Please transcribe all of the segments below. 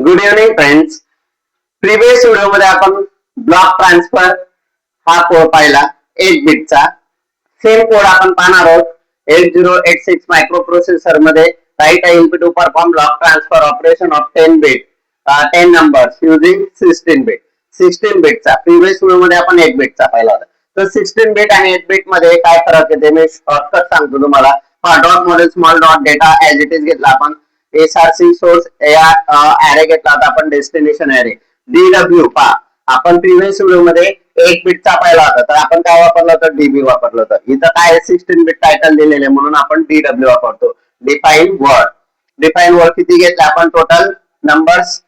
Good evening friends. Previous video मध्ये आपण block transfer हा कोड पाहिला 8 बिटचा. सेम कोड आपण पाहणार आहोत 8086 मायक्रो प्रोसेसर मध्ये. Write input to perform block transfer operation of 10 bit 10 numbers using 16 bit. 16 बिटचा प्रिव्हियस व्हिडिओ मध्ये आपण 8 बिटचा पाहिला होता. तर 16 बिट आणि 8 बिट मध्ये काय फरक आहे ते मी शॉर्टकट सांगतो तुम्हाला. Dot model small dot data as it is घेतला आपण. एसआरसी सोर्स ऍरे घेतला होता आपण. डेस्टिनेशन ऍरे डीडब्ल्यू पा आपण प्रिव्हियस व्हिडिओ मध्ये 1 बिटचा पाहिला होता. तर आपण काय वापरलं होतं? डीबी वापरलं होतं. इथं काय 16 बिट टायटल दिलेले म्हणून आपण डीडब्ल्यू वापरतो. Define word. डिफाइन वर्ड किती घेतले आपण? टोटल नंबर्स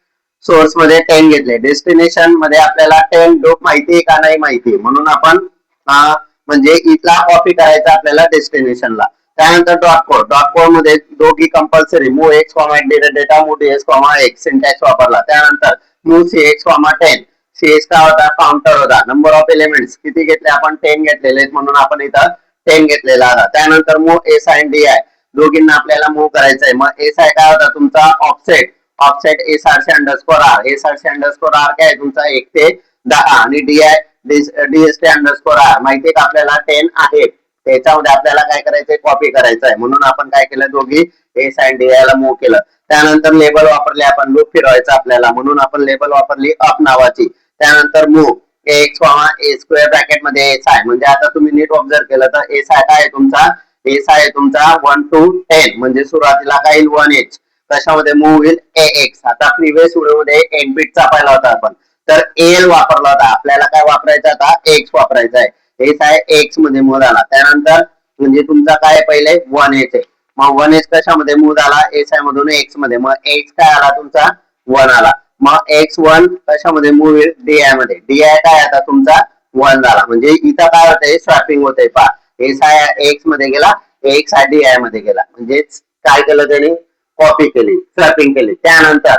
सोर्स मध्ये 10 घेतले. डेस्टिनेशन मध्ये आपल्याला 10 डोप माहिती का नाही माहिती म्हणून आपण म्हणजे इथला कॉपी करायचा आपल्याला डेस्टिनेशनला. त्यानंतर डॉट कोड मध्ये दोघी compulsory move X comma data move D X comma X syntax वापरला. त्यानंतर move C X comma 10. C X का होता? काउंटर होता. नंबर ऑफ एलिमेंट्स किती घेतले आपण? 10 घेतलेले म्हणून आपण इथं 10 घेतलेला होता. त्यानंतर move S I D I दोघींना आपल्याला मूव करायचं आहे. मग एस आय काय होता तुमचा? Offset. Offset SRC underscore R. SRC underscore R काय तुमचा 1 ते 10 आणि D I DST underscore R माहिती का आपल्याला 10 आहे. त्याच्यामध्ये आपल्याला काय करायचंय? कॉपी करायचं आहे म्हणून आपण काय केलं? दोघी एस आणि डी ला मूव्ह केलं. त्यानंतर लेबल वापरले आपण. लूप फिरवायचं आपल्याला म्हणून आपण लेबल वापरली अप नावाची. त्यानंतर मूव्ह एक्स कॉमा ए स्क्वेअर ब्रॅकेट मध्ये एस आय म्हणजे आता तुम्ही नीट ऑब्झर्व केलं तर एस आय काय आहे तुमचा? एस आय आहे तुमचा 1 to 10 म्हणजे सुरुवातीला काय येईल? 1h. कशामध्ये मूव्ह होईल? एक्स. आता प्रिव्हियस व्हिडिओ मध्ये 8 बिटचा पाहिला होता आपण. तर एल वापरला होता. आपल्याला काय वापरायचा आता? एक्स वापरायचा आहे. एस आय एक्स मध्ये मूव्ह झाला. त्यानंतर म्हणजे तुमचा काय पहिले 1h आहे. मग 1h कशामध्ये मूव्ह झाला? एस आय मधून एक्स मध्ये. मग एक्स काय आला तुमचा? 1 आला. मग x1 कशामध्ये मूव्ह होईल? डी आय मध्ये. डी आय काय आता तुमचा 1 झाला. म्हणजे इथं काय होतंय? स्वॅपिंग होतंय. पहा एस आय एक्स मध्ये गेला, एक्स आय डी आय मध्ये गेला. म्हणजे काय केलं त्यांनी? कॉपी केली, स्वॅपिंग केली. त्यानंतर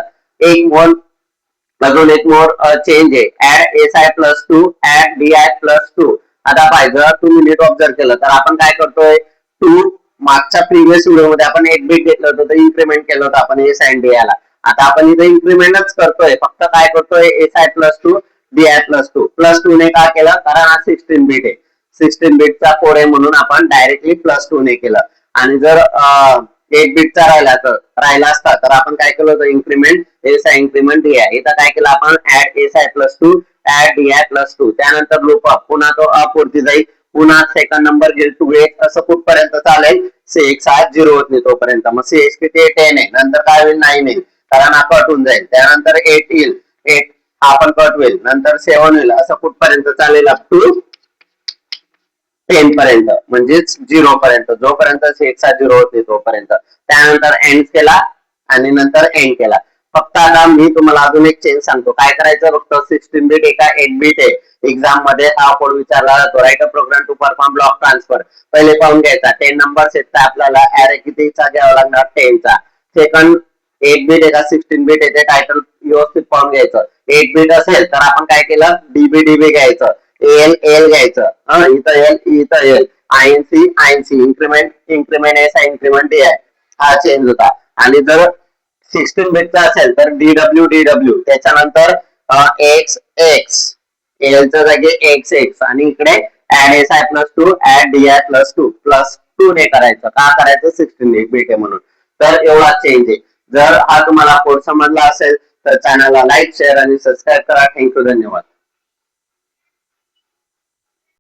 अजून एक मोर चेंज आहे. Add S I plus 2 add D I plus 2. आता पाहिजे तुम्ही नीट ऑब्झर्व केलं तर आपण काय करतोय? 2 मागच्या प्रिव्हियस व्हिडिओ मध्ये आपण 8 बिट घेतलं होतं तर इन्क्रीमेंट केलं होतं आपण एस आय डी आय ला. आता आपण इथे इन्क्रीमेंटच करतोय. फक्त काय करतोय? S I plus 2 D I plus 2. Plus 2 ने का केलं? कारण हा 16 बिट आहे. 16 बिटचा कोड आहे म्हणून आपण डायरेक्टली प्लस 2 ने केलं. आणि जर 8 बिटचा राहिला असता तर आपण काय केलं होतं? Increment S I increment D I. इथं काय केलं आपण? Add S I plus 2 add D I plus 2. त्यानंतर लूप अप. पुन्हा तो अप वरती जाईल. पुन्हा सेकंड नंबर गेल टू एक्स असं कुठपर्यंत चालेल? एक्स हा 0 होत नाही तोपर्यंत. मग एक्स किती? 10 आहे. नंतर काय होईल? 9 आहे कारण हा कट होऊन जाईल. त्यानंतर 8 येईल. 8 हा पण कट होईल. नंतर 7 होईल. असं कुठपर्यंत चालेल? अप टू 10 पर्यंत म्हणजेच 0 पर्यंत. जोपर्यंत एक्स हा 0 होत नाही तोपर्यंत. त्यानंतर एंड केला आणि नंतर एंड केला. फक्त आता मी तुम्हाला अजून एक चेंज सांगतो. काय करायचं? फक्त 16 बिट एका 8 बिट आहे. एक्झाम मध्ये हा कोड विचारला जातो. Write a program to perform block transfer. पहिले पाहून घ्यायचा 10 नंबर्स आहेत तर आपल्याला ऍरे कितीचा घ्यावा लागणार? 10 चा. सेकंड 8 बिट आहे का 16 बिट आहे ते टायटल व्यवस्थित पाहून घ्यायचं. 8 बिट असेल तर आपण काय केलं? डीबी डीबी घ्यायचं. एल एल घ्यायचं. इथं एल इथं L. INC INC. Increment S I increment D I हा चेंज होता. आणि जर 16 बिटचा असेल तर डीडब्ल्यू डीडब्ल्यू. त्याच्यानंतर एक्स एक्स. एलच्या जागी एक्स एक्स आणि इकडे add S I plus 2 add D I plus 2 plus 2 ने करायचं. का करायचं? 16 बिट आहे म्हणून. तर एवढा चेंज आहे. जर हा तुम्हाला कोड समजला असेल तर चॅनलला लाईक शेअर आणि सबस्क्राईब करा. थँक्यू. धन्यवाद.